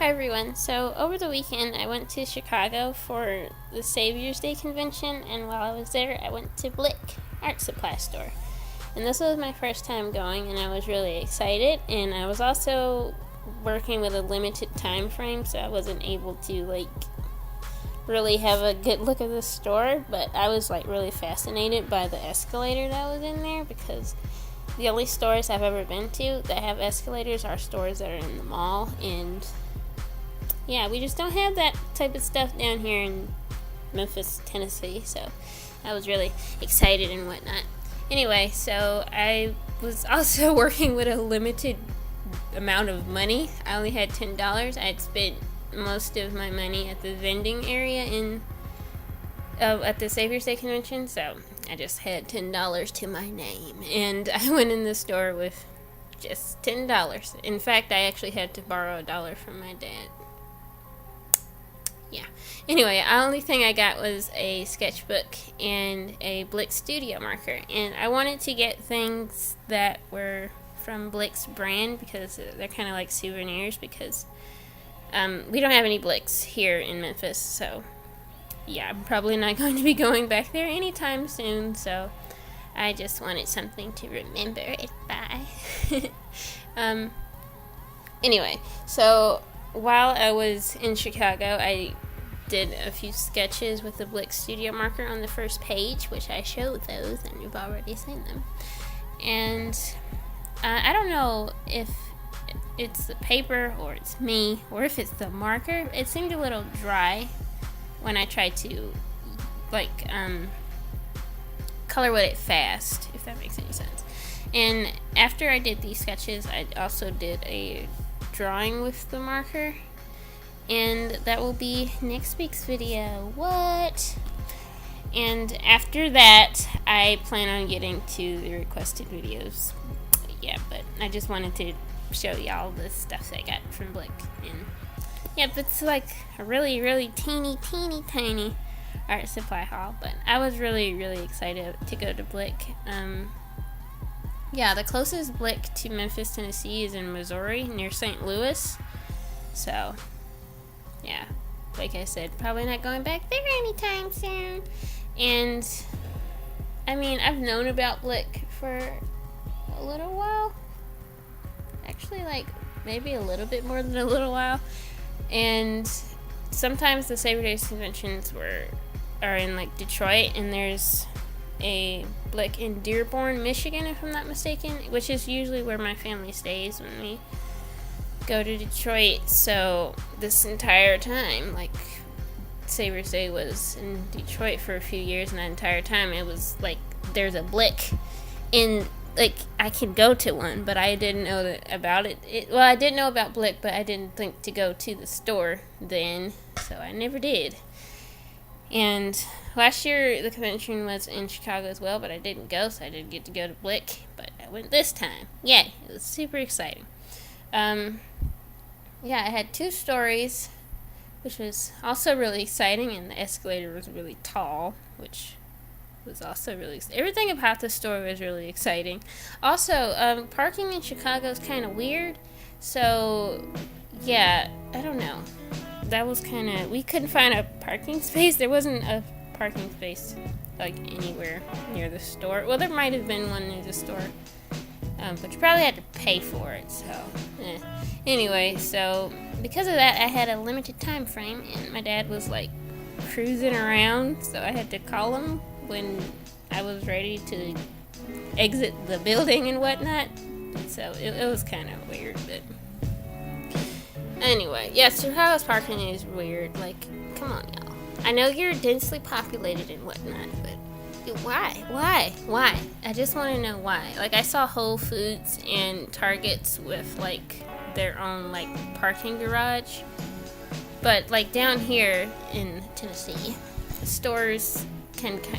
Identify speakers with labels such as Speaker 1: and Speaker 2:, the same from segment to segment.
Speaker 1: Hi everyone. So over the weekend I went to Chicago for the Saviours Day convention, and while I was there I went to Blick art supply store. And this was my first time going, and I was really excited, and I was also working with a limited time frame, so I wasn't able to really have a good look at the store, but I was really fascinated by the escalator that was in there, because the only stores I've ever been to that have escalators are stores that are in the mall, and yeah, we just don't have that type of stuff down here in Memphis, Tennessee, so I was really excited and whatnot. Anyway, so I was also working with a limited amount of money. I only had $10. I had spent most of my money at the vending area at the Saviours Day convention, so I just had $10 to my name, and I went in the store with just $10. In fact, I actually had to borrow $1 from my dad. Yeah. Anyway, the only thing I got was a sketchbook and a Blick studio marker, and I wanted to get things that were from Blick's brand because they're kind of like souvenirs, because we don't have any Blicks here in Memphis, so yeah, I'm probably not going to be going back there anytime soon, so I just wanted something to remember it by. Anyway, so while I was in Chicago, I did a few sketches with the Blick studio marker on the first page, which I showed those, and you've already seen them. And I don't know if it's the paper or it's me or if it's the marker. It seemed a little dry when I tried to color with it fast, if that makes any sense. And after I did these sketches, I also did a drawing with the marker, and that will be next week's video. What? And after that, I plan on getting to the requested videos. Yeah, but I just wanted to show y'all the stuff that I got from Blick. And yep, it's like a really, really teeny art supply haul, but I was really, really excited to go to Blick. Yeah, the closest Blick to Memphis, Tennessee is in Missouri, near St. Louis. So, yeah, like I said, probably not going back there anytime soon. And, I mean, I've known about Blick for a little while. Actually, maybe a little bit more than a little while. And sometimes the Saviours Day conventions are in, Detroit, and there's a Blick in Dearborn, Michigan, if I'm not mistaken, which is usually where my family stays when we go to Detroit. So this entire time, Saviours Day was in Detroit for a few years, and that entire time it was there's a Blick in, I could go to one, but I didn't know about it. Well, I did know about Blick, but I didn't think to go to the store then, so I never did. And last year the convention was in Chicago as well, but I didn't go, so I didn't get to go to Blick, but I went this time. Yay, it was super exciting. Yeah, I had 2 stories, which was also really exciting, and the escalator was really tall, which was also really everything about the store was really exciting. Also, parking in Chicago is kind of weird, so yeah, I don't know. That was we couldn't find a parking space. There wasn't a parking space anywhere near the store. Well, there might have been one near the store, but you probably had to pay for it, so anyway, so because of that, I had a limited time frame, and my dad was cruising around, so I had to call him when I was ready to exit the building and whatnot. So it was kind of weird, but anyway, yeah, Chicago's parking is weird. Come on, y'all. I know you're densely populated and whatnot, but why? I just want to know why. I saw Whole Foods and Targets with their own parking garage, but down here in Tennessee, stores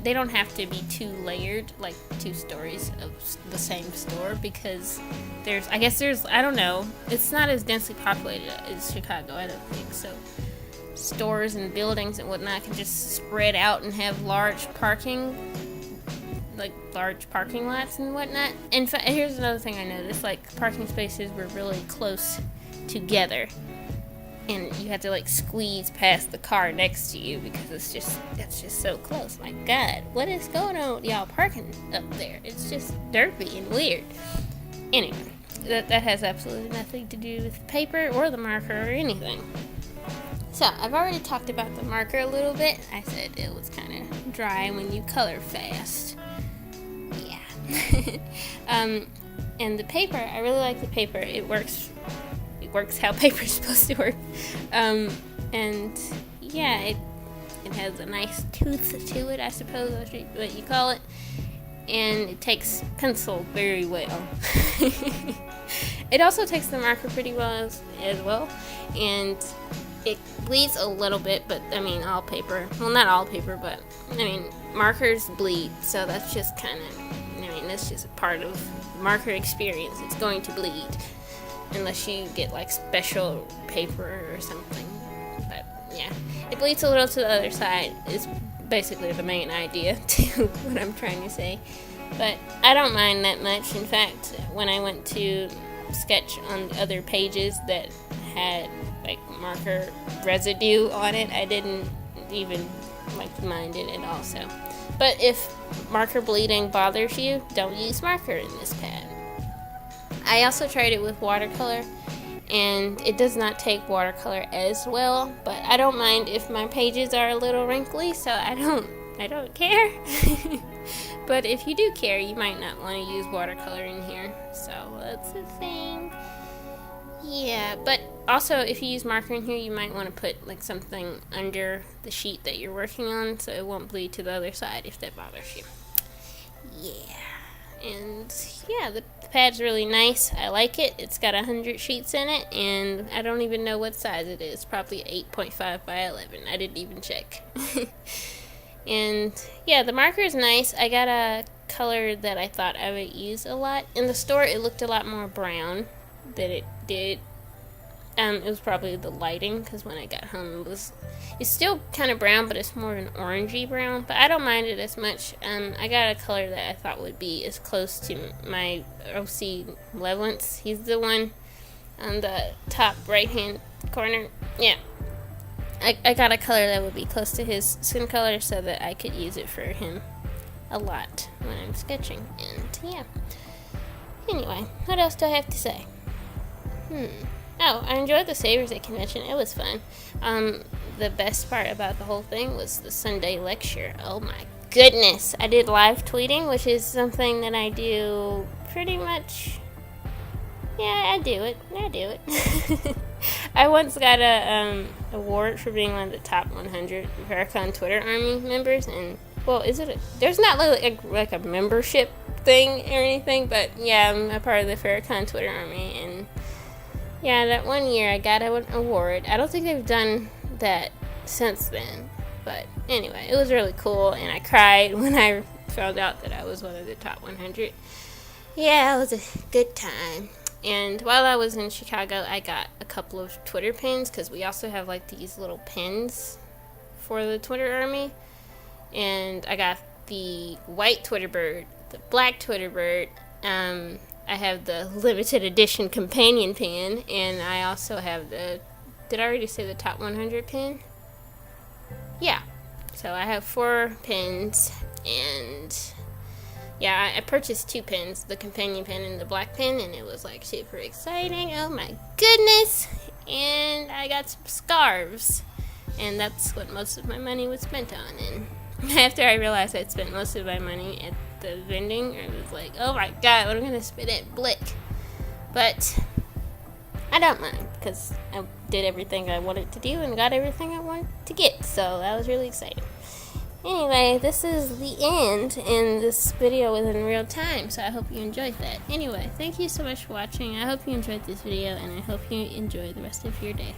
Speaker 1: they don't have to be 2 layered, 2 stories of the same store, because I don't know, it's not as densely populated as Chicago, I don't think, so stores and buildings and whatnot can just spread out and have large parking lots and whatnot. In fact, here's another thing I noticed, parking spaces were really close together. and you have to like squeeze past the car next to you because it's just so close. My God, what is going on with y'all parking up there? It's just derpy and weird. Anyway, that has absolutely nothing to do with paper or the marker or anything. So, I've already talked about the marker a little bit. I said it was kind of dry when you color fast. Yeah. And the paper, I really like the paper. It works how paper's supposed to work. And yeah, it has a nice tooth to it, I suppose, what you call it. And it takes pencil very well. It also takes the marker pretty well as well. And it bleeds a little bit, but I mean, all paper. Well, not all paper, but I mean, markers bleed. So that's just kind of, I mean, that's just a part of the marker experience. It's going to bleed. Unless you get like special paper or something. But yeah, it bleeds a little to the other side is basically the main idea to what I'm trying to say. But I don't mind that much. In fact, when I went to sketch on the other pages that had like marker residue on it, I didn't even like mind it at all. So, but if marker bleeding bothers you, don't use marker in this pad. I also tried it with watercolor, and it does not take watercolor as well, but I don't mind if my pages are a little wrinkly, so I don't care. But if you do care, you might not want to use watercolor in here, so that's the thing. Yeah, but also if you use marker in here, you might want to put like something under the sheet that you're working on so it won't bleed to the other side if that bothers you. Yeah, and yeah, the pad's really nice. I like it. It's got 100 sheets in it, and I don't even know what size it is. Probably 8.5 by 11. I didn't even check. And yeah, the marker is nice. I got a color that I thought I would use a lot. In the store, it looked a lot more brown than it did. It was probably the lighting, because when I got home, it's still kind of brown, but it's more of an orangey brown, but I don't mind it as much. I got a color that I thought would be as close to my OC Levelance. He's the one on the top right hand corner. Yeah, I got a color that would be close to his skin color so that I could use it for him a lot when I'm sketching. And yeah, anyway, what else do I have to say? Oh, I enjoyed the Saviours at convention. It was fun. The best part about the whole thing was the Sunday lecture. Oh my goodness. I did live tweeting, which is something that I do pretty much. Yeah, I do it. I once got a award for being one of the top 100 Farrakhan Twitter Army members, and well, there's not like a membership thing or anything, but yeah, I'm a part of the Farrakhan Twitter Army, and yeah, that one year I got an award. I don't think they've done that since then, but anyway, it was really cool, and I cried when I found out that I was one of the top 100. Yeah, it was a good time. And while I was in Chicago, I got a couple of Twitter pins, because we also have like these little pins for the Twitter Army. And I got the white Twitter bird, the black Twitter bird, I have the limited edition companion pin, and I also have did I already say the top 100 pin? Yeah. So I have 4 pins, and yeah, I purchased 2 pins, the companion pin and the black pin, and it was like super exciting. Oh my goodness. And I got some scarves, and that's what most of my money was spent on. And after I realized I'd spent most of my money at the vending, I was like, oh my god, what am I gonna spend at Blick? But I don't mind, because I did everything I wanted to do and got everything I wanted to get, so that was really exciting. Anyway, this is the end, and this video was in real time, so I hope you enjoyed that. Anyway, thank you so much for watching. I hope you enjoyed this video, and I hope you enjoy the rest of your day.